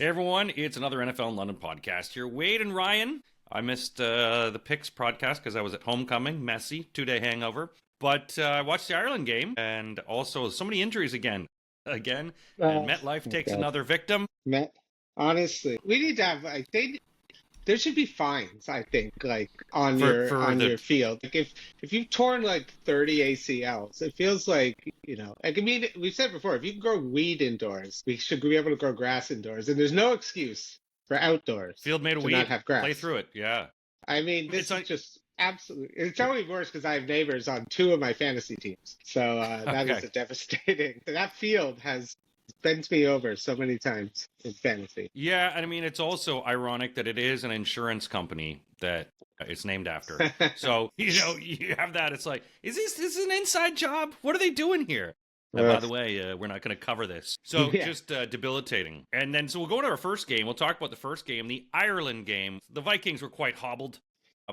Hey everyone, it's another NFL in London podcast here. Wade and Ryan. I missed the Picks podcast because I was at homecoming, messy, 2-day hangover. But I watched the Ireland game, and also so many injuries again. And MetLife Oh takes God, another victim. Matt. Honestly, we need to have like there should be fines. I think like on For the your field. Like if you've torn like 30 ACLs, it feels like Like I mean, we've said before, if you can grow weed indoors, we should be able to grow grass indoors, and there's no excuse for outdoors field made of to not weed, have play grass. through it. Yeah. I mean, It's this is like, just absolutely. It's only worse because I have neighbors on two of my fantasy teams, so that is okay. a devastating. That field has bent me over so many times in fantasy. Yeah, and I mean, it's also ironic that it is an insurance company that it's named after. So, you have that. It's like, is this an inside job? What are they doing here? By the way, we're not going to cover this. So Yeah. just debilitating. And then, so we'll go into our first game. We'll talk about the first game, the Ireland game. The Vikings were quite hobbled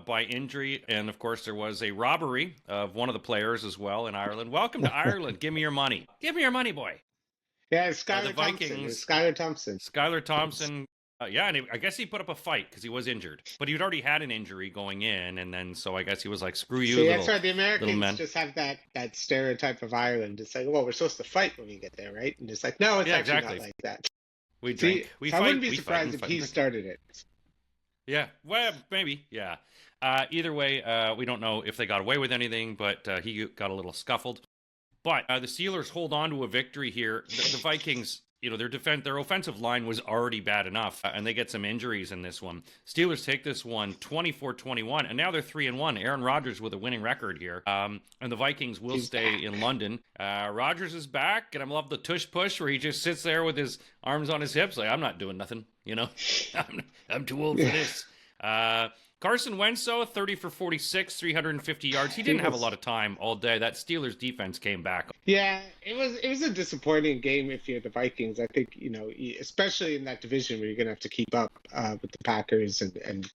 by injury. And of course, there was a robbery of one of the players as well in Ireland. Welcome to Ireland. Give me your money. Give me your money, boy. Yeah, it's The Skylar Thompson. Vikings, It's Skylar Thompson. Skylar Thompson. Yeah, and I guess he put up a fight because he was injured. But he'd already had an injury going in. And then, so I guess he was like, screw you, See, little, that's right. The little Americans men. just have that stereotype of Ireland. It's like, well, we're supposed to fight when we get there, right? And it's like, no, it's Yeah, actually exactly. not like that. We See, drink. We I fight. wouldn't be we fight, surprised we if fight, he we fight. started it. Yeah, well, maybe, yeah. Either way, we don't know if they got away with anything, but he got a little scuffled. But the Steelers hold on to a victory here. The Vikings, their offensive line was already bad enough, and they get some injuries in this one. Steelers take this one 24-21, and now they're 3-1. Aaron Rodgers with a winning record here, and the Vikings will stay in London. Rodgers is back, and I love the tush push where he just sits there with his arms on his hips, like, I'm not doing nothing, I'm too old for this. Carson Wentz, 30 for 46, 350 yards. He didn't have a lot of time all day. That Steelers defense came back. Yeah, it was a disappointing game if you're the Vikings. I think, especially in that division where you're going to have to keep up with the Packers and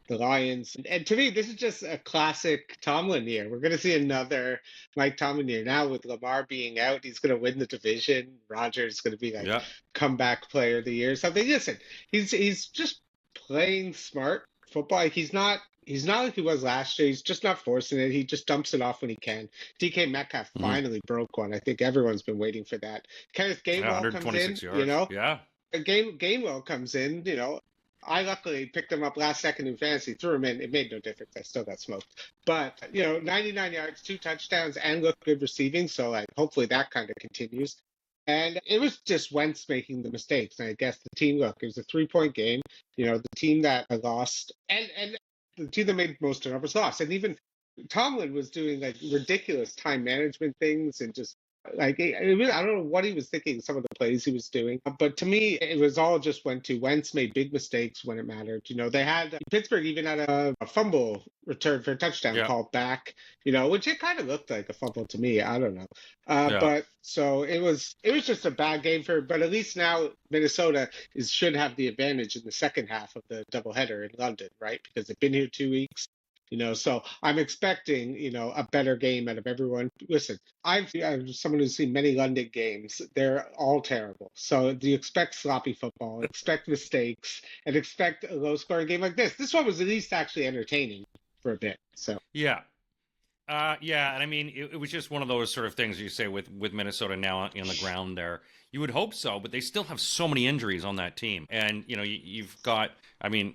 the Lions. And to me, this is just a classic Tomlin year. We're going to see another Mike Tomlin year. Now with Lamar being out, he's going to win the division. Rodgers is going to be like comeback player of the year or something. Listen, he's just playing smart football. Like, he's not like he was last year. He's just not forcing it. He just dumps it off when he can. DK Metcalf finally broke one. I think everyone's been waiting for that. Kenneth Gainwell comes in, yards. Yeah. Gainwell comes in, I luckily picked him up last second in fantasy, threw him in. It made no difference. I still got smoked. But, 99 yards, 2 touchdowns, and looked good receiving. So, like, hopefully that kind of continues. And it was just Wentz making the mistakes. And I guess the team, it was a 3-point game. The team that lost and the team that made most turnovers lost. And even Tomlin was doing like ridiculous time management things and just like, I don't know what he was thinking, some of the plays he was doing. But to me, it was all just went to Wentz made big mistakes when it mattered. They had Pittsburgh even had a fumble return for a touchdown called back, which it kind of looked like a fumble to me. I don't know. But so it was just a bad game but at least now Minnesota should have the advantage in the second half of the doubleheader in London, right? Because they've been here 2 weeks. So I'm expecting, a better game out of everyone. Listen, I'm someone who's seen many London games. They're all terrible. So do you expect sloppy football, expect mistakes, and expect a low-scoring game like this? This one was at least actually entertaining for a bit. So yeah. And I mean, it was just one of those sort of things you say with Minnesota now in the ground there. You would hope so, but they still have so many injuries on that team. And, you've got,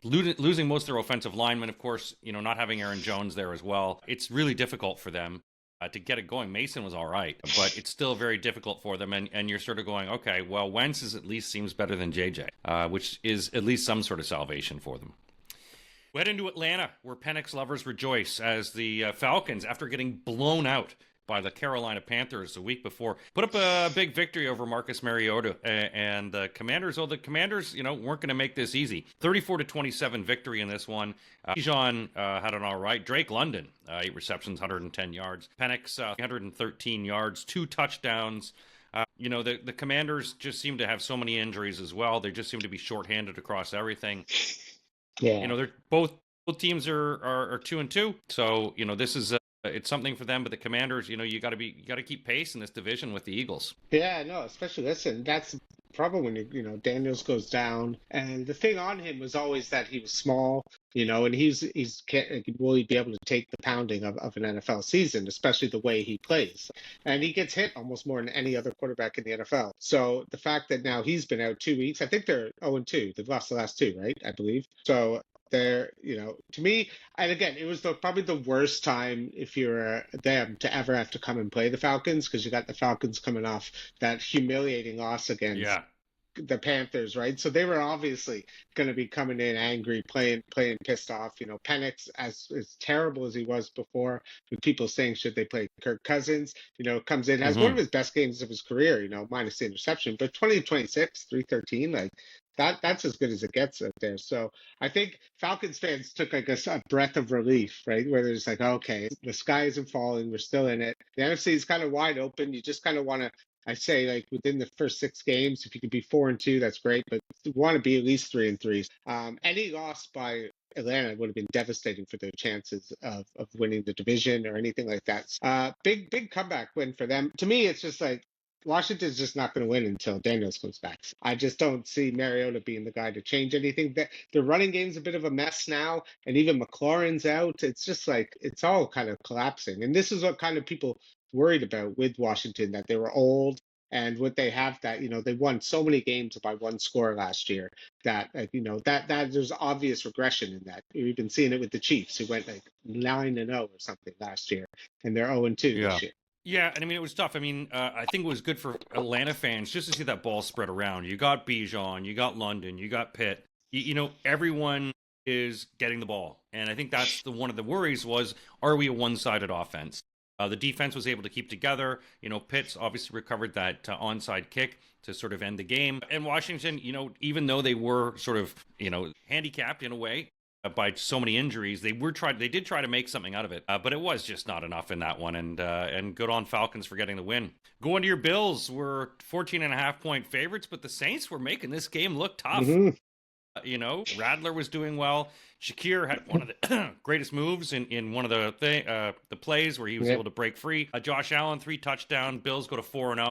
losing most of their offensive linemen, of course, not having Aaron Jones there as well. It's really difficult for them to get it going. Mason was all right, but it's still very difficult for them. And you're sort of going, okay, well, Wentz at least seems better than JJ, which is at least some sort of salvation for them. We head into Atlanta, where Penix lovers rejoice as the Falcons, after getting blown out by the Carolina Panthers the week before, put up a big victory over Marcus Mariota and the Commanders. The Commanders, weren't going to make this easy. 34-27 victory in this one. Bijan had an all right. Drake London, 8 receptions, 110 yards. Penix, 113 yards, 2 touchdowns. The Commanders just seem to have so many injuries as well. They just seem to be shorthanded across everything. Yeah. They're both teams are 2-2. So, this is it's something for them, but the Commanders, you got to keep pace in this division with the Eagles. Yeah, no, especially listen, that's trouble when Daniels goes down. And the thing on him was always that he was small, and he's can't, will he be able to take the pounding of an NFL season, especially the way he plays. And he gets hit almost more than any other quarterback in the NFL. So the fact that now he's been out 2 weeks, I think they're 0-2. They've lost the last two, right? I believe. So they're, to me, and again, it was probably the worst time if you're them to ever have to come and play the Falcons, because you got the Falcons coming off that humiliating loss against Yeah. the Panthers, right? So they were obviously going to be coming in angry, playing pissed off. Penix, as terrible as he was before, with people saying should they play Kirk Cousins, comes in, has one of Mm-hmm. his best games of his career, minus the interception, but 20-26, 313, like that's as good as it gets out there. So I think Falcons fans took like a breath of relief, right? Where they're just like, okay, the sky isn't falling, we're still in it. The NFC is kind of wide open. You just kind of want to, I say, like within the first 6 games, if you could be 4-2, that's great. But you want to be at least 3-3. Any loss by Atlanta would have been devastating for their chances of winning the division or anything like that. Big comeback win for them. To me, it's just like Washington's just not going to win until Daniels comes back. I just don't see Mariota being the guy to change anything. The running game's a bit of a mess now, and even McLaurin's out. It's just like it's all kind of collapsing. And this is what kind of people worried about with Washington, that they were old, and would they have that, they won so many games by one score last year that that there's obvious regression in that. We've been seeing it with the Chiefs, who went like 9-0 or something last year, and they're 0-2 Yeah. this year. Yeah, and I mean, it was tough. I mean, I think it was good for Atlanta fans just to see that ball spread around. You got Bijan, you got London, you got Pitt. Everyone is getting the ball. And I think that's one of the worries was, are we a one-sided offense? The defense was able to keep together. Pitt's obviously recovered that onside kick to sort of end the game. And Washington, even though they were sort of, handicapped in a way, by so many injuries, they did try to make something out of it, but it was just not enough in that one. And good on Falcons for getting the win. Going to your Bills, were 14.5-point favorites, but the Saints were making this game look tough. Mm-hmm. Radler was doing well. Shakir had one of the greatest moves in one of the plays where he was able to break free. Josh Allen, 3 touchdowns. Bills go to 4-0.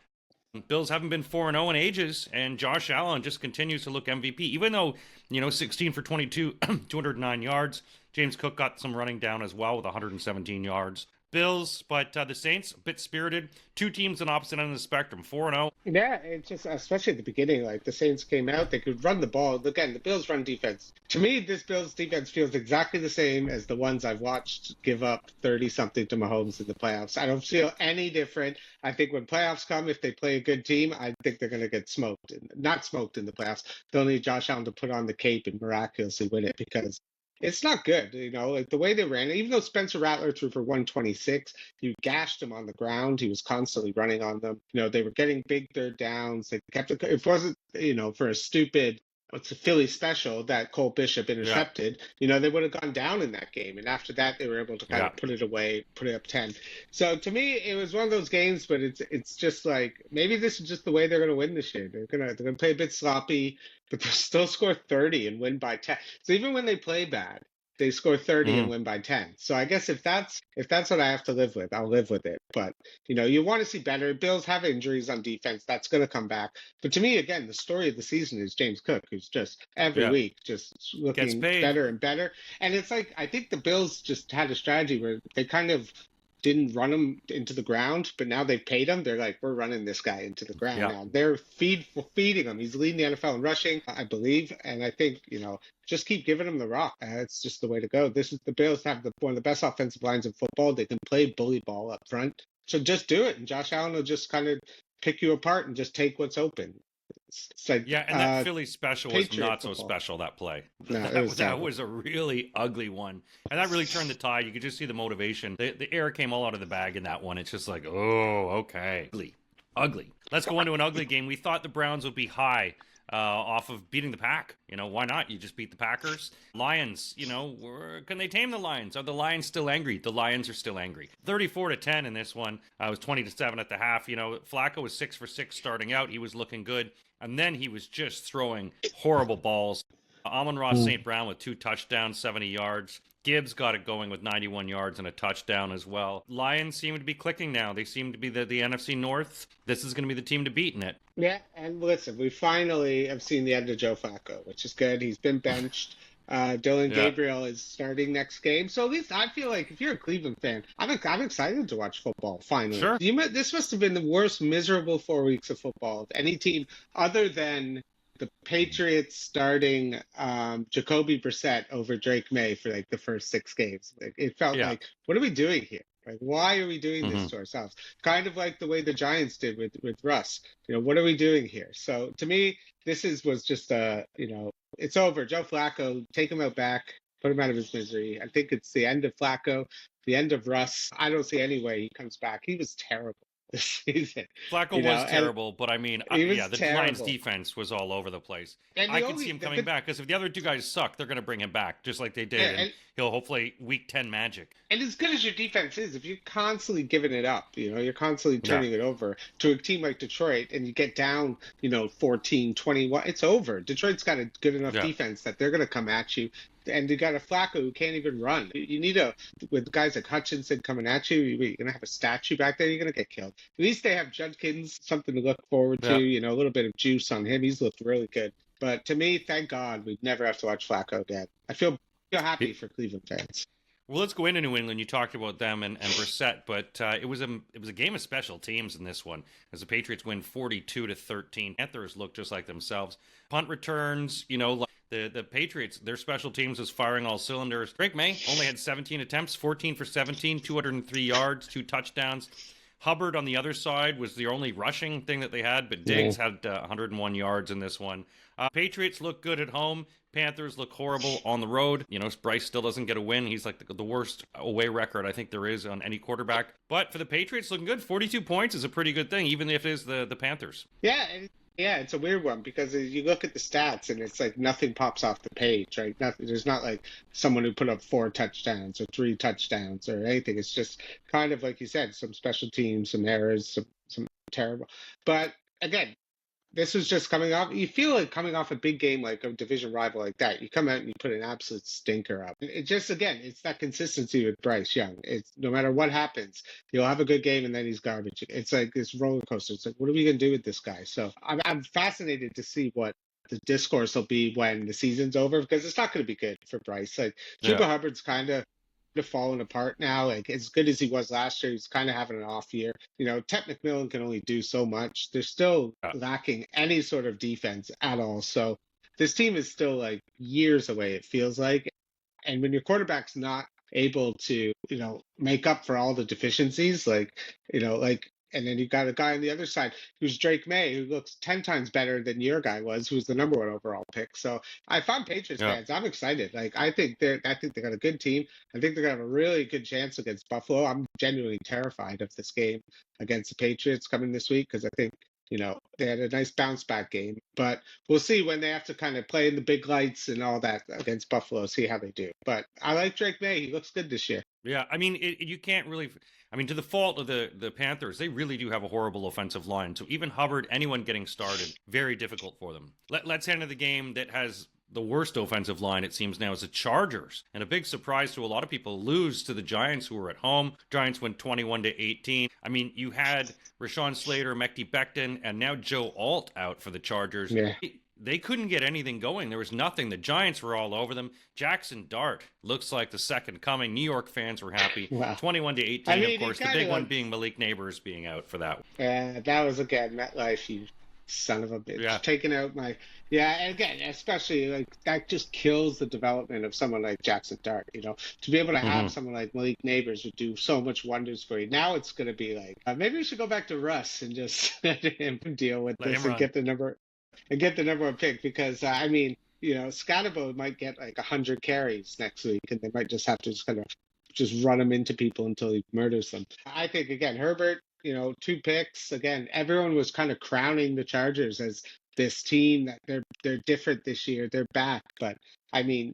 Bills haven't been 4-0 in ages, and Josh Allen just continues to look MVP, even though, 16 for 22, 209 yards. James Cook got some running down as well with 117 yards. Bills, but the Saints, a bit spirited. 2 teams on opposite end of the spectrum, 4-0. Yeah, it just, especially at the beginning, like the Saints came out, they could run the ball. Again, the Bills run defense. To me, this Bills defense feels exactly the same as the ones I've watched give up 30-something to Mahomes in the playoffs. I don't feel any different. I think when playoffs come, if they play a good team, I think they're going to get smoked. Not smoked in the playoffs. They'll need Josh Allen to put on the cape and miraculously win it, because it's not good, like the way they ran it. Even though Spencer Rattler threw for 126, you gashed him on the ground. He was constantly running on them. They were getting big third downs. They kept it. It wasn't, for a stupid, what's a Philly special that Cole Bishop intercepted, they would have gone down in that game. And after that, they were able to kind of put it away, put it up 10. So to me, it was one of those games, but it's just like, maybe this is just the way they're going to win this year. They're going to play a bit sloppy, but they'll still score 30 and win by 10. So even when they play bad, they score 30 and win by 10. So I guess if that's what I have to live with, I'll live with it. But, you want to see better. Bills have injuries on defense. That's going to come back. But to me, again, the story of the season is James Cook, who's just every week just looking better and better. And it's like, I think the Bills just had a strategy where they kind of didn't run him into the ground, but now they've paid him. They're like, we're running this guy into the ground now. They're feeding him. He's leading the NFL in rushing, I believe. And I think, just keep giving him the rock. It's just the way to go. The Bills have one of the best offensive lines in football. They can play bully ball up front. So just do it. And Josh Allen will just kind of pick you apart and just take what's open. It's like, and that Philly special was not so special, that play. No, that was a really ugly one. And that really turned the tide. You could just see the motivation. The air came all out of the bag in that one. It's just like, oh, okay. Ugly. Let's go into an ugly game. We thought the Browns would be high off of beating the Pack. Why not? You just beat the Packers. Lions, can they tame the Lions? Are the Lions still angry? The Lions are still angry. 34-10 in this one. It was 20-7 at the half. Flacco was 6 for 6 starting out. He was looking good. And then he was just throwing horrible balls. Amon-Ra St. Brown with 2 touchdowns, 70 yards. Gibbs got it going with 91 yards and a touchdown as well. Lions seem to be clicking now. They seem to be the NFC North. This is going to be the team to beat in it. Yeah, and listen, we finally have seen the end of Joe Flacco, which is good. He's been benched. Dylan Yeah. Gabriel is starting next game, so at least I feel like if you're a Cleveland fan, I'm excited to watch football. Finally, Sure. this must have been the worst miserable 4 weeks of football of any team other than the Patriots starting Jacoby Brissett over Drake May for like the first 6 games. Like, it felt Yeah. like, what are we doing here? Like, why are we doing this Mm-hmm. to ourselves? Kind of like the way the Giants did with Russ. What are we doing here? So to me, was just it's over. Joe Flacco, take him out back, put him out of his misery. I think it's the end of Flacco, the end of Russ. I don't see any way he comes back. He was terrible this season, Flacco was and terrible, but I mean, he was yeah, the Lions' terrible. defense was all over the place. And I the could see only, him coming back because if the other two guys suck, they're going to bring him back just like they did, and and, he'll hopefully week 10 magic. and as good as your defense is, if you're constantly giving it up, you're constantly Yeah. turning it over to a team like Detroit and you get down, 14, 21, it's over. Detroit's got a good enough Yeah. defense that they're going to come at you. And you got a Flacco who can't even run. You need with guys like Hutchinson coming at you, you're going to have a statue back there, you're going to get killed. At least they have Judkins, something to look forward to, Yeah. a little bit of juice on him. He's looked really good. But to me, thank God we'd never have to watch Flacco again. I feel happy for Cleveland fans. Well, let's go into New England. You talked about them and Brissett, but it was a game of special teams in this one as the Patriots win 42-13. Panthers look just like themselves. Punt returns, like the Patriots, their special teams was firing all cylinders. Drake May only had 17 attempts, 14 for 17, 203 yards, 2 touchdowns. Hubbard on the other side was the only rushing thing that they had, but Diggs had 101 yards in this one. Patriots look good at home. Panthers look horrible on the road. Bryce still doesn't get a win. He's like the worst away record I think there is on any quarterback. But for the Patriots, looking good. 42 points is a pretty good thing, even if it is the Panthers. Yeah, it's a weird one because you look at the stats and it's like nothing pops off the page, right? There's not like someone who put up 4 touchdowns or 3 touchdowns or anything. It's just kind of like you said, some special teams, some errors, some terrible. But again, this was just coming off. You feel like coming off a big game like a division rival like that. You come out and you put an absolute stinker up. It just it's that consistency with Bryce Young. It's no matter what happens, he'll have a good game and then he's garbage. It's like this roller coaster. It's like, what are we gonna do with this guy? So I'm fascinated to see what the discourse will be when the season's over because it's not going to be good for Bryce. Like Chuba Hubbard's kind of falling apart now. Like as good as he was last year, he's kind of having an off year. Ted McMillan can only do so much. They're still lacking any sort of defense at all. So this team is still like years away, it feels like. And when your quarterback's not able to, make up for all the deficiencies, and then you got a guy on the other side who's Drake May, who looks 10 times better than your guy was, who's the number 1 overall pick. So I found Patriots fans, I'm excited. Like I think they got a good team. I think they're gonna have a really good chance against Buffalo. I'm genuinely terrified of this game against the Patriots coming this week because I think they had a nice bounce back game, but we'll see when they have to kind of play in the big lights and all that against Buffalo, see how they do. But I like Drake May. He looks good this year. Yeah, I mean, you can't really. I mean, to the fault of the Panthers, they really do have a horrible offensive line. So even Hubbard, anyone getting started, very difficult for them. Let's enter the game that has the worst offensive line, it seems now, is the Chargers. And a big surprise to a lot of people, lose to the Giants, who were at home. Giants went 21-18. I mean, you had Rashawn Slater, Mekhi Becton, and now Joe Alt out for the Chargers. Yeah. They couldn't get anything going. There was nothing. The Giants were all over them. Jackson Dart looks like the second coming. New York fans were happy. Wow. 21-18, I mean, of course. The big one being Malik Neighbors being out for that. Yeah, that was again MetLife, you son of a bitch. Yeah. Taking out and again, especially like that just kills the development of someone like Jackson Dart. To be able to have someone like Malik Neighbors would do so much wonders for you. Now it's going to be like maybe we should go back to Russ and just let him deal with this and get the number 1 pick because I mean, Scatterbo might get like 100 carries next week and they might just have to kind of just run him into people until he murders them. I think again, Herbert, 2 picks. Again, everyone was kind of crowning the Chargers as this team that they're different this year. They're back, but I mean,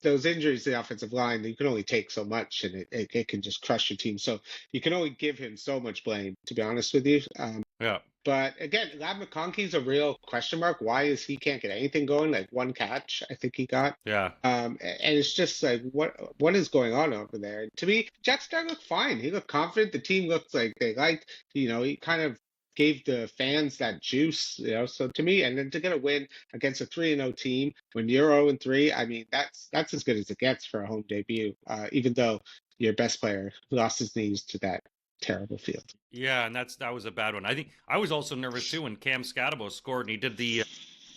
those injuries to the offensive line, you can only take so much, and it can just crush your team. So you can only give him so much blame, to be honest with you. Yeah. But again, Lab McConkey's a real question mark. Why is he can't get anything going? Like one catch, I think he got. Yeah. And it's just like what is going on over there? To me, Jack Starr looked fine. He looked confident. The team looked like they liked. He kind of gave the fans that juice. So to me, and then to get a win against a 3-0 team when you're 0-3, I mean that's as good as it gets for a home debut. Even though your best player lost his knees to that terrible field. Yeah, and that was a bad one. I think I was also nervous too when Cam Scatabo scored and he did the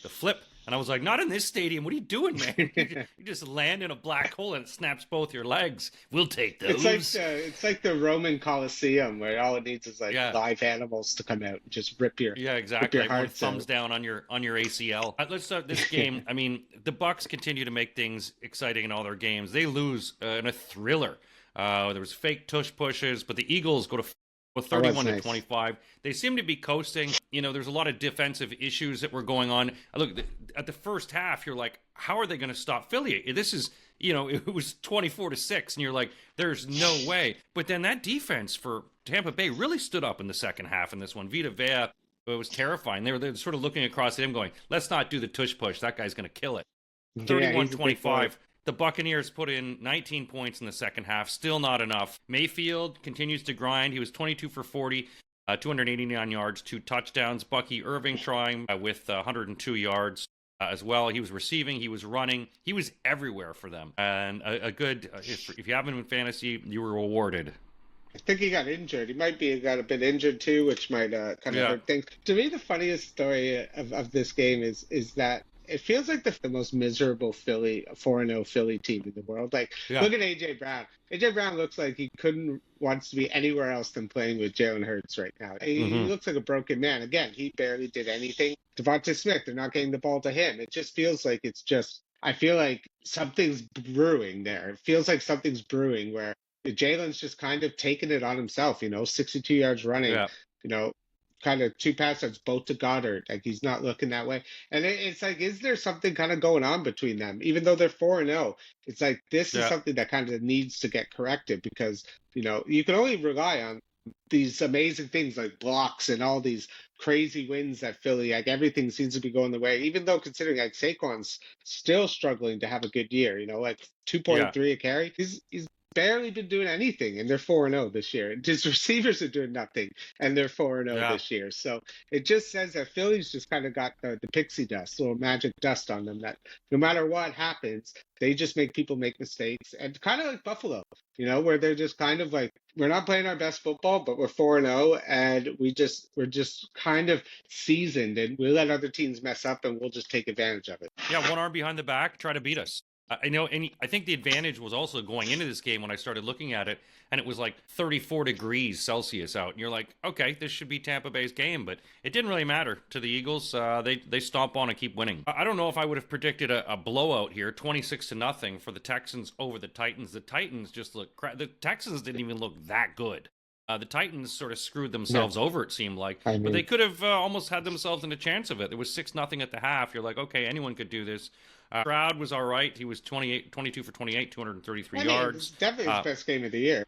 flip, and I was like, "Not in this stadium! What are you doing, man? You just land in a black hole and it snaps both your legs. We'll take those." It's like the Roman Colosseum where all it needs is like Yeah, live animals to come out and just rip your yeah, rip exactly. your Everyone hearts thumbs out. down on your ACL. Let's start this game. I mean, the Bucks continue to make things exciting in all their games. They lose in a thriller. There was fake tush pushes, but the Eagles go to That was 31 to nice. 25. They seem to be coasting. There's a lot of defensive issues that were going on. Look, at the first half, you're like, how are they going to stop Philly? This is, it was 24 to 6, and you're like, there's no way. But then that defense for Tampa Bay really stood up in the second half in this one. Vita Vea, it was terrifying. They were sort of looking across at him going, let's not do the tush push. That guy's going to kill it. Yeah, Thirty-one he's a big boy. twenty-five. The Buccaneers put in 19 points in the second half. Still not enough. Mayfield continues to grind. He was 22 for 40, 289 yards, 2 touchdowns. Bucky Irving trying with 102 yards as well. He was receiving. He was running. He was everywhere for them. And a good, if you have him in fantasy, you were rewarded. I think he got injured. He might be got a bit injured too, which might kind of Yeah. hurt things. To me, the funniest story of this game is that it feels like the most miserable Philly 4-0 Philly team in the world. Like, Yeah. look at AJ Brown. AJ Brown looks like he couldn't wants to be anywhere else than playing with Jalen Hurts right now. He Mm-hmm. looks like a broken man. Again, he barely did anything. Devonta Smith, they're not getting the ball to him. It just feels like it's just. I feel like something's brewing there. It feels like something's brewing where Jalen's just kind of taking it on himself, 62 yards running, Yeah. you know, kind of two passes both to Goddard. Like he's not looking that way. And it's like, is there something kind of going on between them? Even though they're 4-0, it's like this is Yeah. something that kind of needs to get corrected because, you can only rely on these amazing things like blocks and all these crazy wins that Philly, like everything seems to be going the way, even though considering like Saquon's still struggling to have a good year, like Yeah. 2.3 a carry. He's barely been doing anything, and they're 4-0 this year. His receivers are doing nothing, and they're 4-0 Yeah. this year. So it just says that Philly's just kind of got the pixie dust, little magic dust on them. That no matter what happens, they just make people make mistakes, and kind of like Buffalo, where they're just kind of like we're not playing our best football, but we're 4-0, and we're just kind of seasoned, and we let other teams mess up, and we'll just take advantage of it. Yeah, one arm behind the back, try to beat us. I know, and I think the advantage was also going into this game when I started looking at it, and it was like 34 degrees Celsius out, and you're like, okay, this should be Tampa Bay's game, but it didn't really matter to the Eagles. They stomp on and keep winning. I don't know if I would have predicted a blowout here, 26-0 for the Texans over the Titans. The Titans just look the Texans didn't even look that good. The Titans sort of screwed themselves over, it seemed like. I But they mean, could have almost had themselves in a chance of it. There was 6-0 at the half. You're like, okay, anyone could do this. Stroud was all right. He was 22 for 28, 233 I mean, it's yards. definitely his best game of the year.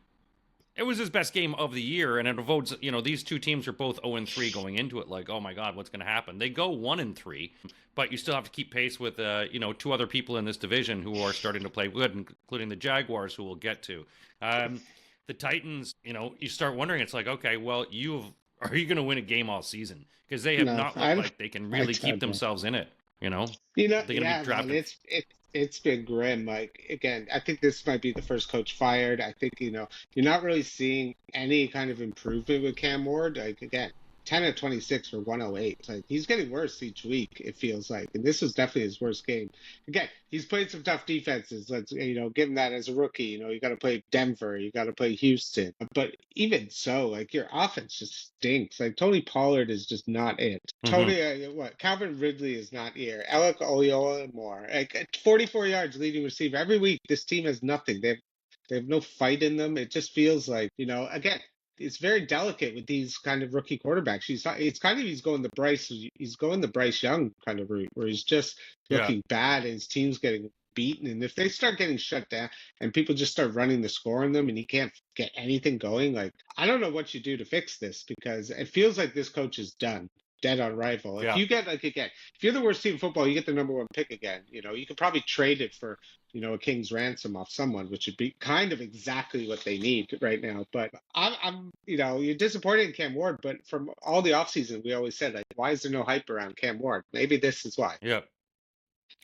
It was his best game of the year, and it votes. These two teams are both 0-3 going into it. Like, oh my God, what's going to happen? They go 1-3, but you still have to keep pace with two other people in this division who are starting to play good, including the Jaguars, who we'll get to. The Titans, you start wondering. It's like, okay, well, are you going to win a game all season? Because they have No, not I looked don't. like they can I really keep don't know. themselves in it. They're going to be Yeah, man, drafted. it's been grim. Like again, I think this might be the first coach fired. I think you're not really seeing any kind of improvement with Cam Ward. Like again, 10 of 26 for 108. Like he's getting worse each week. It feels like, and this was definitely his worst game. Again, he's played some tough defenses. Let's give him that as a rookie. You got to play Denver. You got to play Houston. But even so, like your offense just stinks. Like Tony Pollard is just not it. Mm-hmm. Calvin Ridley is not here. Alec Oyolamore, like at 44 yards leading receiver. Every week, this team has nothing. They have no fight in them. It just feels like, again, it's very delicate with these kind of rookie quarterbacks. He's going the Bryce Young kind of route where he's just Yeah. looking bad and his team's getting beaten. And if they start getting shut down and people just start running the score on them and he can't get anything going, like, I don't know what you do to fix this because it feels like this coach is done. Dead on arrival. If Yeah. you get like again, if you're the worst team in football, you get the number one pick again. You could probably trade it for a king's ransom off someone, which would be kind of exactly what they need right now. But I'm you're disappointed in Cam Ward, but from all the offseason, we always said, like, why is there no hype around Cam Ward? Maybe this is why. Yeah.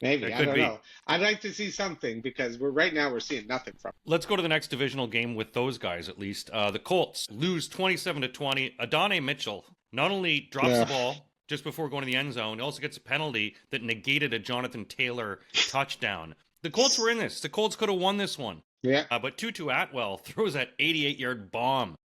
Maybe, It I could don't be. know. I'd like to see something because right now we're seeing nothing from him. Let's go to the next divisional game with those guys at least. The Colts lose 27-20. Adonai Mitchell not only drops the ball just before going to the end zone, he also gets a penalty that negated a Jonathan Taylor touchdown. The Colts were in this. The Colts could have won this one. Yeah. But Tutu Atwell throws that 88-yard bomb.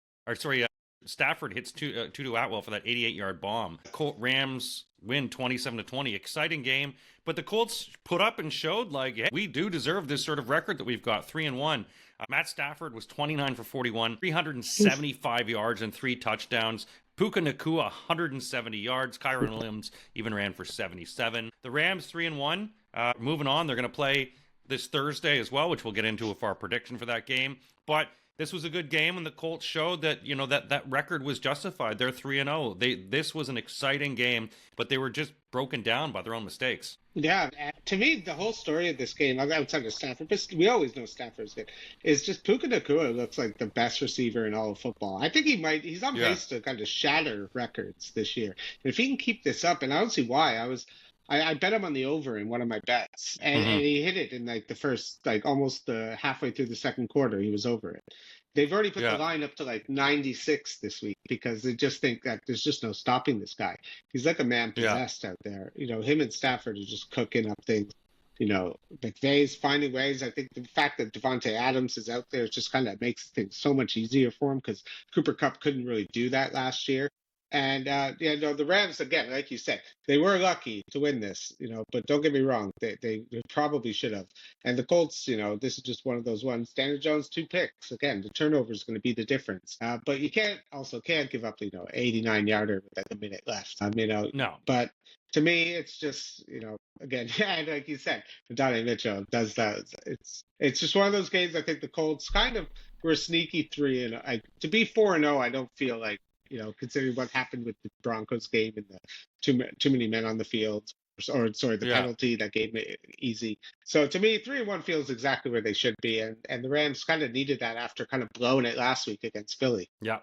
Stafford hits Tutu Atwell for that 88-yard bomb. Rams win 27-20. Exciting game. But the Colts put up and showed, like, hey, we do deserve this sort of record that we've got, 3-1. Matt Stafford was 29 for 41, 375 yards and 3 touchdowns. Puka Nacua, 170 yards. Kyron Williams even ran for 77. The Rams, 3-1. Moving on, they're going to play this Thursday as well, which we'll get into with our prediction for that game. But this was a good game, and the Colts showed that that record was justified. They're 3-0. This was an exciting game, but they were just broken down by their own mistakes. Yeah, to me, the whole story of this game, outside of Stafford, but we always know Stafford's good, is just Puka Nacua looks like the best receiver in all of football. I think he's on pace to kind of shatter records this year. And if he can keep this up, and I don't see why, I bet him on the over in one of my bets, and he hit it in like the first, like almost halfway through the second quarter, he was over it. They've already put the line up to like 96 this week because they just think that there's just no stopping this guy. He's like a man possessed out there. Him and Stafford are just cooking up things. McVay's finding ways. I think the fact that Devontae Adams is out there just kind of makes things so much easier for him because Cooper Kupp couldn't really do that last year. And the Rams, again, like you said, they were lucky to win this, but don't get me wrong, they probably should have. And the Colts, this is just one of those ones. Daniel Jones, 2 picks. Again, the turnover is going to be the difference. But you can't give up, 89-yarder with like a minute left. No. But to me, it's just, again, and like you said, Adonai Mitchell does that. It's just one of those games. I think the Colts kind of were a sneaky 3-0. To be 4-0, I don't feel like, considering what happened with the Broncos game and the too many men on the field, the penalty that gave me easy. So to me, 3-1 feels exactly where they should be, and the Rams kind of needed that after kind of blowing it last week against Philly. Yeah.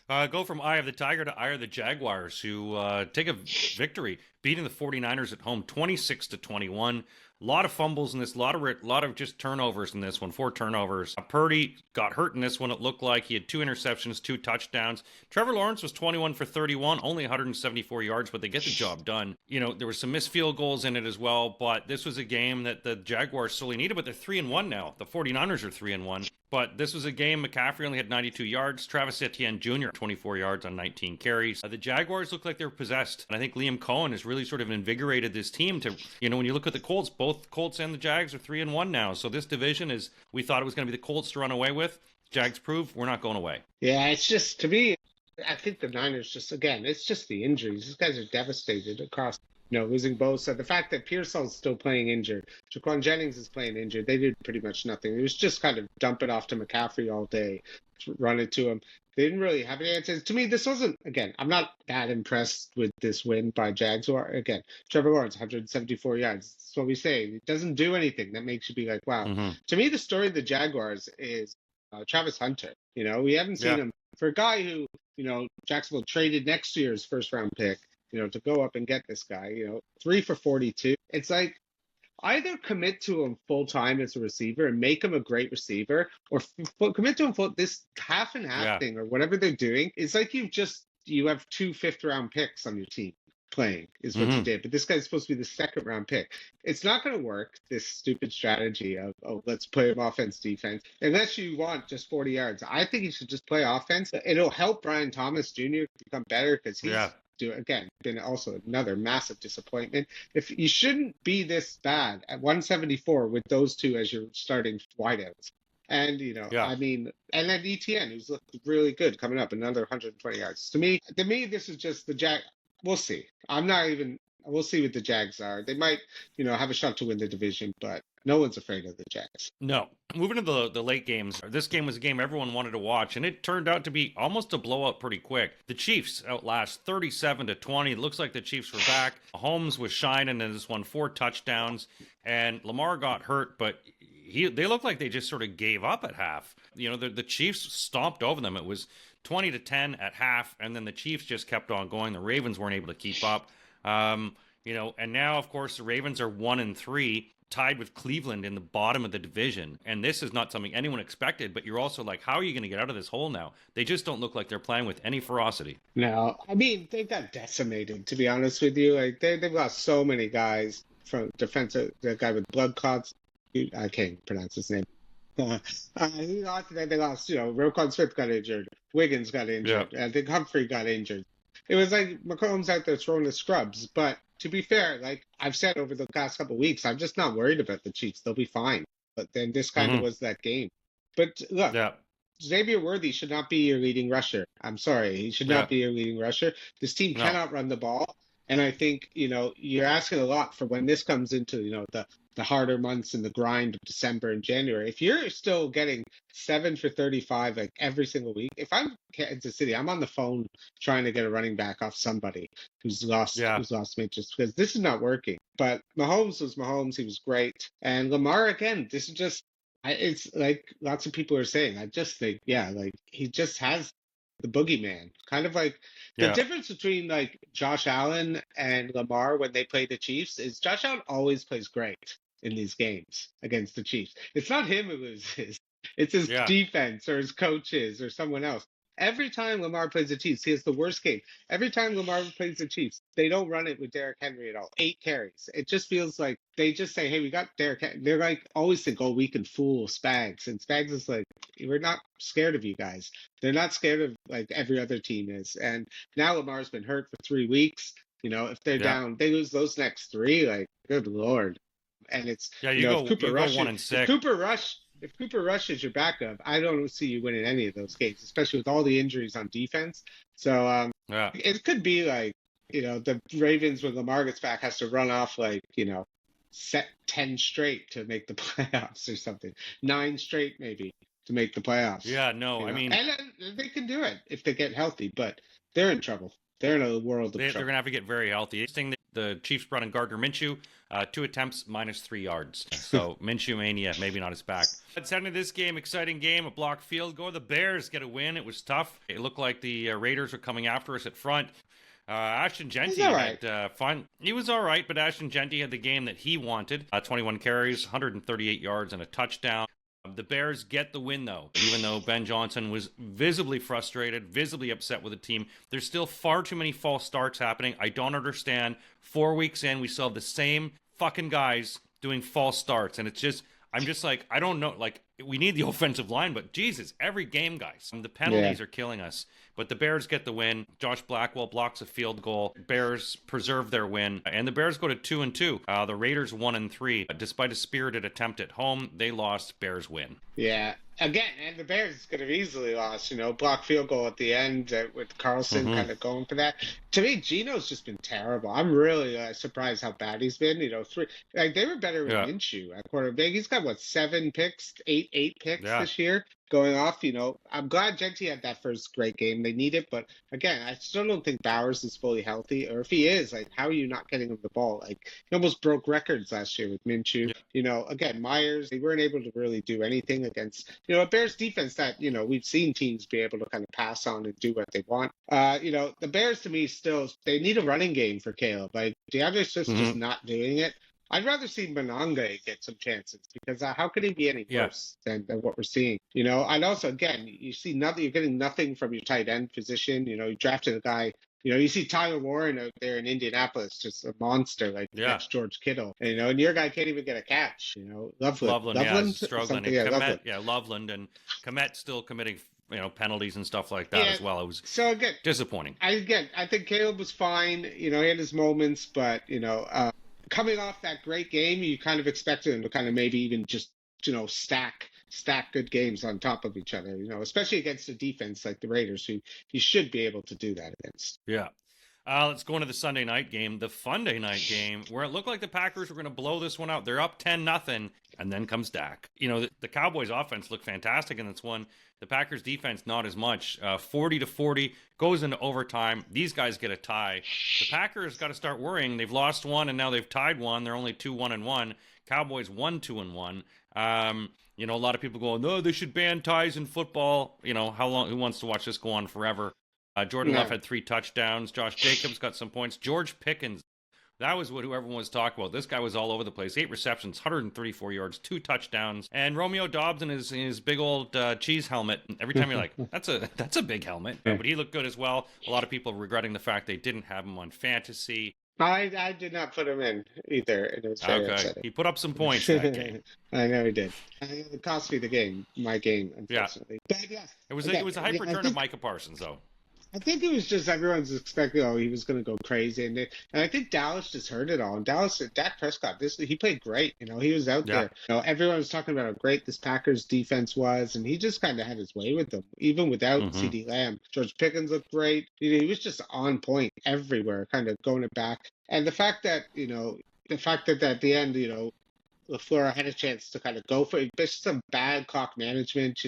Go from eye of the Tiger to eye of the Jaguars, who take a victory, beating the 49ers at home 26-21. A lot of fumbles in this, a lot of just turnovers in this one, 4 turnovers. Purdy got hurt in this one, it looked like. He had 2 interceptions, 2 touchdowns. Trevor Lawrence was 21 for 31, only 174 yards, but they get the job done. There were some missed field goals in it as well, but this was a game that the Jaguars sorely needed, but they're 3-1 now. The 49ers are 3-1. But this was a game, McCaffrey only had 92 yards. Travis Etienne Jr., 24 yards on 19 carries. The Jaguars look like they're possessed. And I think Liam Cohen has really sort of invigorated this team to, when you look at the Colts, both Colts and the Jags are 3-1 now. So this division we thought it was going to be the Colts to run away with. Jags prove we're not going away. Yeah, it's just, to me, I think the Niners just, again, it's just the injuries. These guys are devastated across, losing Bosa. The fact that Pearsall's still playing injured, Jaquan Jennings is playing injured. They did pretty much nothing. It was just kind of dump it off to McCaffrey all day, run it to him. They didn't really have any answers. To me, this wasn't, again, I'm not that impressed with this win by Jags. Or, again, Trevor Lawrence, 174 yards. That's what we say. It doesn't do anything that makes you be like, wow. Mm-hmm. To me, the story of the Jaguars is Travis Hunter. We haven't seen him. For a guy who, Jacksonville traded next year's first-round pick, to go up and get this guy, 3 for 42. It's like either commit to him full time as a receiver and make him a great receiver, or commit to him full this half and half thing or whatever they're doing. It's like you have 2 fifth-round picks on your team playing is what you did, but this guy's supposed to be the 2nd-round pick. It's not going to work. This stupid strategy of let's play him offense defense unless you want just 40 yards. I think you should just play offense. It'll help Brian Thomas Jr. become better because he's been also another massive disappointment. If you shouldn't be this bad at 174 with those 2 as your starting wideouts. And, I mean, and then ETN, who's looked really good coming up, another 120 yards. To me, this is just the We'll see. I'm not even We'll see what the Jags are. They might, have a shot to win the division, but no one's afraid of the Jags. No. Moving to the late games, this game was a game everyone wanted to watch, and it turned out to be almost a blowout pretty quick. The Chiefs outlast 37-20. It looks like the Chiefs were back. Mahomes was shining and just won 4 touchdowns, and Lamar got hurt, but they looked like they just sort of gave up at half. The Chiefs stomped over them. It was 20-10 at half, and then the Chiefs just kept on going. The Ravens weren't able to keep up. And now, of course, the Ravens are 1-3, tied with Cleveland in the bottom of the division. And this is not something anyone expected, but you're also like, how are you going to get out of this hole now? They just don't look like they're playing with any ferocity. No, I mean, they got decimated, to be honest with you. Like, they've lost so many guys from defensive, the guy with blood clots. I can't pronounce his name. They lost, Roquan Smith got injured. Wiggins got injured. Yeah. I think Humphrey got injured. It was like McCollum's out there throwing the scrubs. But to be fair, like I've said over the past couple of weeks, I'm just not worried about the Chiefs. They'll be fine. But then this kind of was that game. But look, Xavier Worthy should not be your leading rusher. I'm sorry. He should not be your leading rusher. This team cannot run the ball. And I think, you're asking a lot for when this comes into, the harder months and the grind of December and January. If you're still getting 7 for 35 like every single week, if I'm Kansas City, I'm on the phone trying to get a running back off somebody who's lost just because this is not working. But Mahomes was Mahomes. He was great. And Lamar, again, this is just, it's like lots of people are saying, I just think, like he just has the boogeyman. Kind of like the difference between like Josh Allen and Lamar when they play the Chiefs is Josh Allen always plays great in these games against the Chiefs. It's not him who loses. It's his defense or his coaches or someone else. Every time Lamar plays the Chiefs, he has the worst game. Every time Lamar plays the Chiefs, they don't run it with Derrick Henry at all. 8 carries. It just feels like they just say, hey, we got Derrick Henry. They're like, always think, oh, we can fool Spags. And Spags is like, we're not scared of you guys. They're not scared of like every other team is. And now Lamar's been hurt for 3 weeks. If they're down, they lose those next 3. Like, good Lord. And it's, if Cooper Rush, 1-6. If Cooper Rush is your backup, I don't see you winning any of those games, especially with all the injuries on defense. So it could be like, the Ravens when Lamar gets back has to run off like, set 10 straight to make the playoffs or something. 9 straight maybe to make the playoffs. Yeah, no, I mean. And they can do it if they get healthy, but they're in trouble. They're in a world of trouble. They're going to have to get very healthy. The Chiefs brought in Gardner Minshew, 2 attempts, -3 yards. So Minshew mania, maybe not his back. Let's head into this game, exciting game, a blocked field goal. The Bears get a win. It was tough. It looked like the Raiders were coming after us at front. Ashton Genty had fun. He was all right, but Ashton Genty had the game that he wanted. 21 carries, 138 yards, and a touchdown. The Bears get the win, though, even though Ben Johnson was visibly frustrated, visibly upset with the team. There's still far too many false starts happening. I don't understand. 4 weeks in, we still have the same fucking guys doing false starts, and I'm just like, I don't know. Like, we need the offensive line, but Jesus, every game, guys. The penalties are killing us. But the Bears get the win. Josh Blackwell blocks a field goal. Bears preserve their win. And the Bears go to 2-2. The Raiders 1-3. Despite a spirited attempt at home, they lost. Bears win. Yeah. Again, and the Bears could have easily lost, block field goal at the end with Carlson kind of going for that. To me, Geno's just been terrible. I'm really surprised how bad he's been. They were better with Minshew at quarterback. He's got, 7 picks, 8 picks this year going off. I'm glad Genty had that first great game. They need it. But again, I still don't think Bowers is fully healthy. Or if he is, like, how are you not getting him the ball? Like, he almost broke records last year with Minshew. Again, Myers, they weren't able to really do anything against a Bears defense that, we've seen teams be able to kind of pass on and do what they want. The Bears, to me, still, they need a running game for Caleb. Like, DeAndre Swift's just not doing it. I'd rather see Monange get some chances because how could he be any worse than what we're seeing? And also, again, you see nothing. You're getting nothing from your tight end position. You drafted a guy. You see Tyler Warren out there in Indianapolis, just a monster, like next George Kittle. And your guy can't even get a catch. Loveland, struggling. Loveland and Komet still committing penalties and stuff like that as well. It was disappointing. I think Caleb was fine. He had his moments, but coming off that great game, you kind of expected him to kind of maybe even just stack good games on top of each other. Especially against a defense like the Raiders, who you should be able to do that against. Yeah. Let's go into the Sunday night game, the Funday night game, where it looked like the Packers were going to blow this one out. They're up 10-0, and then comes Dak. The Cowboys' offense looked fantastic in this one. The Packers' defense, not as much. 40-40, goes into overtime. These guys get a tie. The Packers got to start worrying. They've lost one, and now they've tied one. They're only 2-1-1. Cowboys 1-2-1. A lot of people go, no, they should ban ties in football. How long? Who wants to watch this go on forever? Jordan Love had 3 touchdowns. Josh Jacobs got some points. George Pickens, that was what everyone was talking about. This guy was all over the place. 8 receptions, 134 yards, 2 touchdowns. And Romeo Doubs in his big old cheese helmet. Every time you're like, that's a big helmet. But he looked good as well. A lot of people regretting the fact they didn't have him on fantasy. I did not put him in either. It was very upsetting. He put up some points that game. I know he did. It cost me the game, my game, unfortunately. Yeah. But yeah, it was a hype return of Micah Parsons, though. I think it was just everyone's expecting, he was going to go crazy. And I think Dallas just heard it all. And Dak Prescott, he played great. He was out there. Everyone was talking about how great this Packers defense was. And he just kind of had his way with them, even without CeeDee Lamb. George Pickens looked great. He was just on point everywhere, kind of going it back. And the fact that at the end, LaFleur had a chance to kind of go for it. Just some bad clock management,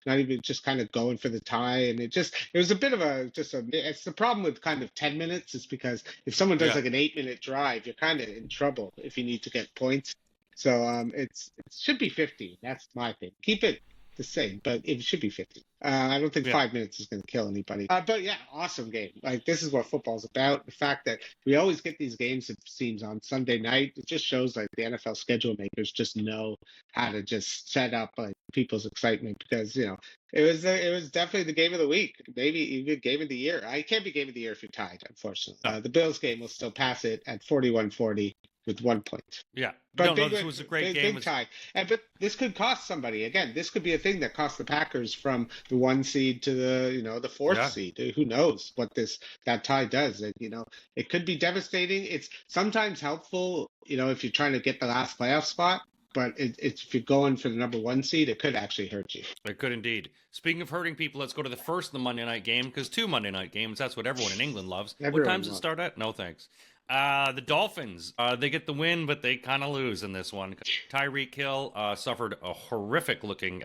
not even just kind of going for the tie. And it was a bit of it's the problem with kind of 10 minutes is because if someone does like an 8-minute drive, you're kind of in trouble if you need to get points. So it should be 50. That's my thing. Keep it the same, but it should be 50. I don't think 5 minutes is going to kill anybody. But yeah, awesome game. Like, this is what football's about. The fact that we always get these games, it seems, on Sunday night, it just shows like the NFL schedule makers just know how to just set up like people's excitement because, it was definitely the game of the week, maybe even game of the year. I can't be game of the year if you're tied, unfortunately. The Bills game will still pass it at 41-40. With 1 point. Yeah. But this was a great game. Big tie. But this could cost somebody. Again, this could be a thing that costs the Packers from the 1 seed to the 4th seed. Who knows what that tie does? It could be devastating. It's sometimes helpful, if you're trying to get the last playoff spot. But if you're going for the number 1 seed, it could actually hurt you. It could indeed. Speaking of hurting people, let's go to the first of the Monday night game, because 2 Monday night games, that's what everyone in England loves. What time does it start at? No, thanks. The Dolphins, they get the win, but they kind of lose in this one. Tyreek Hill suffered a horrific-looking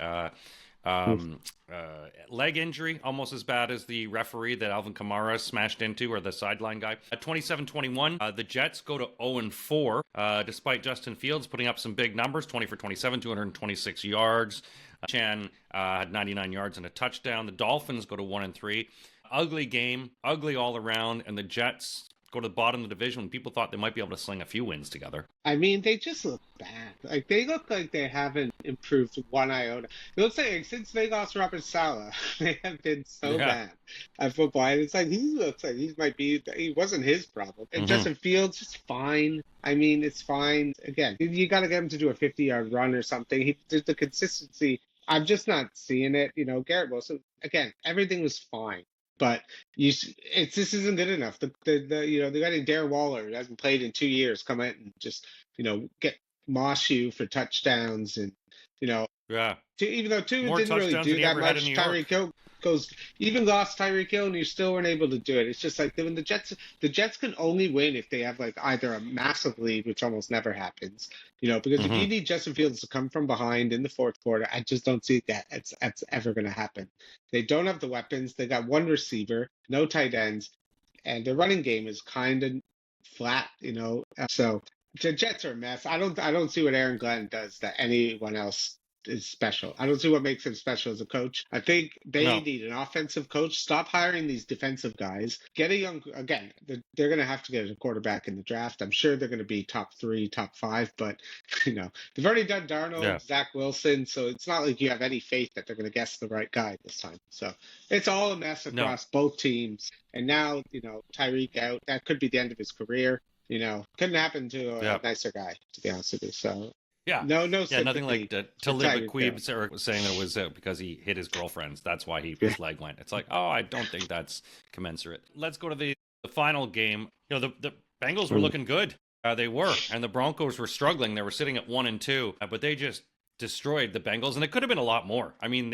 leg injury, almost as bad as the referee that Alvin Kamara smashed into, or the sideline guy. At 27-21, the Jets go to 0-4, despite Justin Fields putting up some big numbers, 20 for 27, 226 yards. Chan had 99 yards and a touchdown. The Dolphins go to 1-3. Ugly game, ugly all around, and the Jets go to the bottom of the division when people thought they might be able to sling a few wins together. I mean, they just look bad. Like, they look like they haven't improved one iota. It looks like since they lost Robert Saleh, they have been so bad at football. And it's like, he looks like he wasn't his problem. And Justin Fields is fine. I mean, it's fine. Again, you got to get him to do a 50-yard run or something. The consistency, I'm just not seeing it. Garrett Wilson, again, everything was fine. But this isn't good enough. The guy named Darren Waller, who hasn't played in 2 years, come out and just get mosh you for touchdowns and even though two more didn't really do that much. Tyreek Hill lost Tyreek Hill, and you still weren't able to do it. It's just like when the Jets can only win if they have like either a massive lead, which almost never happens, because if you need Justin Fields to come from behind in the 4th quarter, I just don't see that that's ever going to happen. They don't have the weapons. They got 1 receiver, no tight ends, and their running game is kind of flat, So the Jets are a mess. I don't see what Aaron Glenn does that anyone else is special. I don't see what makes him special as a coach. I think they need an offensive coach. Stop hiring these defensive guys. Get a young, again, they're going to have to get a quarterback in the draft. I'm sure they're going to be top 3, top 5, but they've already done Darnold, Zach Wilson, so it's not like you have any faith that they're going to guess the right guy this time. So it's all a mess across both teams. And now, Tyreek out, that could be the end of his career. Couldn't happen to a nicer guy, to be honest with you. So no, nothing like Talib Queeb was saying that it was because he hit his girlfriends. That's why his leg went. It's like, I don't think that's commensurate. Let's go to the final game. The Bengals were looking good. They were, and the Broncos were struggling. They were sitting at 1-2, but they just destroyed the Bengals, and it could have been a lot more. I mean,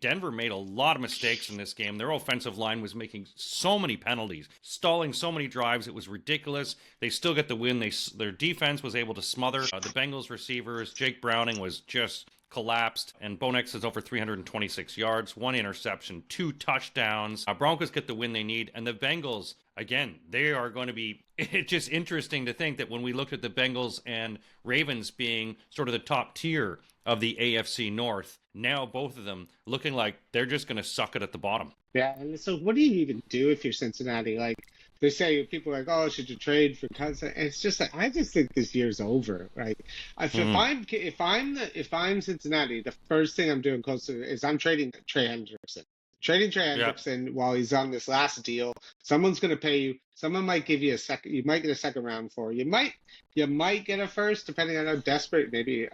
Denver made a lot of mistakes in this game. Their offensive line was making so many penalties, stalling so many drives. It was ridiculous. They still get the win. Their defense was able to smother the Bengals receivers. Jake Browning was just collapsed, and Bo Nix is over 326 yards, 1 interception, 2 touchdowns. Broncos get the win they need, and the Bengals, again, they are going to be, it's just interesting to think that when we looked at the Bengals and Ravens being sort of the top tier of the AFC North, now both of them looking like they're just going to suck it at the bottom. Yeah, and so what do you even do if you're Cincinnati? Like they say, people are like, "Oh, should you trade for Cousins?" And it's just like I just think this year's over, right? If I'm Cincinnati, the first thing I'm doing closer is I'm trading Trey Hendrickson. Trading Trey Hendrickson while he's on this last deal. Someone's going to pay you. Someone might give you a second. You might get a second round for. You might get a first, depending on how desperate. Maybe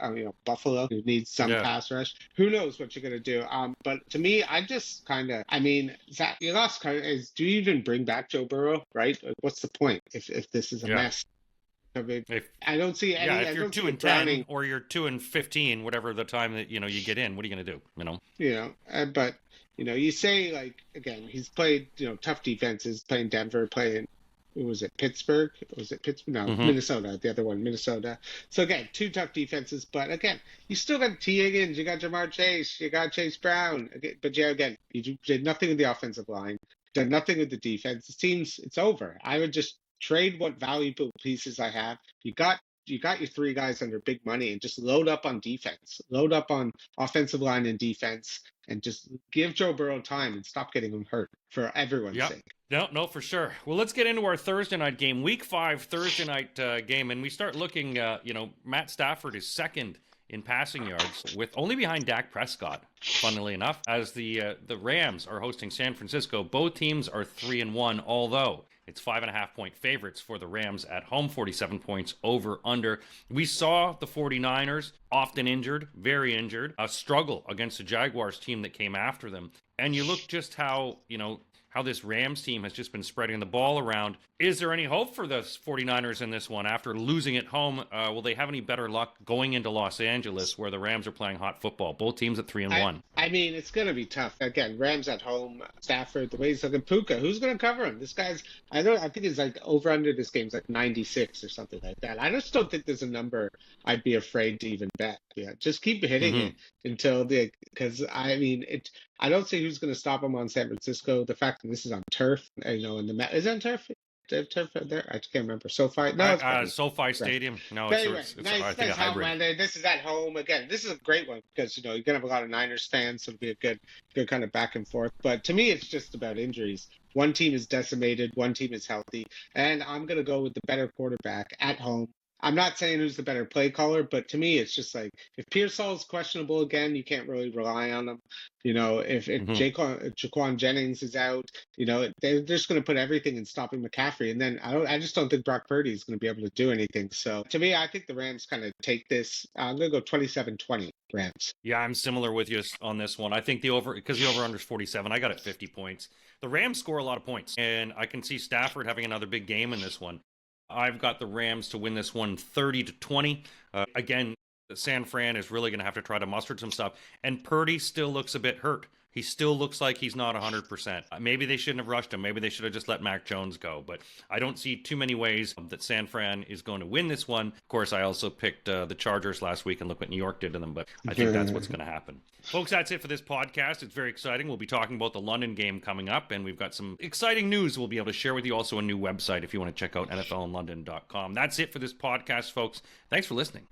Buffalo, who needs some pass rush. Who knows what you're going to do? But to me, I just kind of. I mean, Zach, you lost. Do you even bring back Joe Burrow? Right? What's the point if this is a mess? I mean, I don't see any. Yeah, if you're 2-10 or you're 2-15, whatever the time that you get in, what are you going to do? But. You say, like, again, he's played, tough defenses, playing Denver, was it Pittsburgh? Was it Pittsburgh? No, Minnesota, the other one, Minnesota. So, again, 2 tough defenses. But, again, you still got T. Higgins, you got Jamar Chase, you got Chase Brown. But, again, you did nothing with the offensive line, did nothing with the defense. It seems it's over. I would just trade what valuable pieces I have. You got your 3 guys under big money and just load up on defense, load up on offensive line and defense, and just give Joe Burrow time and stop getting him hurt for everyone's sake. No, for sure. Well, let's get into our Thursday night game, Week 5 Thursday night game, and we start looking. Matt Stafford is second in passing yards, with only behind Dak Prescott, funnily enough, as the Rams are hosting San Francisco. Both teams are 3-1, although it's 5.5-point favorites for the Rams at home, 47 points over under. We saw the 49ers, often injured, very injured, struggle against the Jaguars team that came after them. And you look just how this Rams team has just been spreading the ball around. Is there any hope for the 49ers in this one after losing at home? Will they have any better luck going into Los Angeles, where the Rams are playing hot football? Both teams at 3-1. I mean, it's going to be tough. Again, Rams at home, Stafford, the way he's looking, Puka, who's going to cover him? This guy's, I think it's like over under this game's like 96 or something like that. I just don't think there's a number I'd be afraid to even bet. Yeah, just keep hitting it until because I mean, I don't see who's going to stop him on San Francisco. The fact that this is on turf, is it on turf? They have turf there? I can't remember. SoFi? No, it's SoFi Stadium. No, anyway, it's nice I think a hybrid. This is at home again. This is a great one because you're gonna have a lot of Niners fans, so it'll be a good kind of back and forth. But to me, it's just about injuries. One team is decimated, one team is healthy, and I'm gonna go with the better quarterback at home. I'm not saying who's the better play caller, but to me, it's just like if Pearsall's questionable again, you can't really rely on him. If Jaquan Jennings is out, they're just going to put everything in stopping McCaffrey, and then I just don't think Brock Purdy is going to be able to do anything. So to me, I think the Rams kind of take this. I'm going to go 27-20 Rams. Yeah, I'm similar with you on this one. I think the over under is 47. I got it 50 points. The Rams score a lot of points, and I can see Stafford having another big game in this one. I've got the Rams to win this one 30-20. Again, San Fran is really going to have to try to muster some stuff. And Purdy still looks a bit hurt. He still looks like he's not 100%. Maybe they shouldn't have rushed him. Maybe they should have just let Mac Jones go. But I don't see too many ways that San Fran is going to win this one. Of course, I also picked the Chargers last week, and look what New York did to them. But I think that's what's going to happen. Folks, that's it for this podcast. It's very exciting. We'll be talking about the London game coming up, and we've got some exciting news we'll be able to share with you. Also, a new website if you want to check out NFLinLondon.com. That's it for this podcast, folks. Thanks for listening.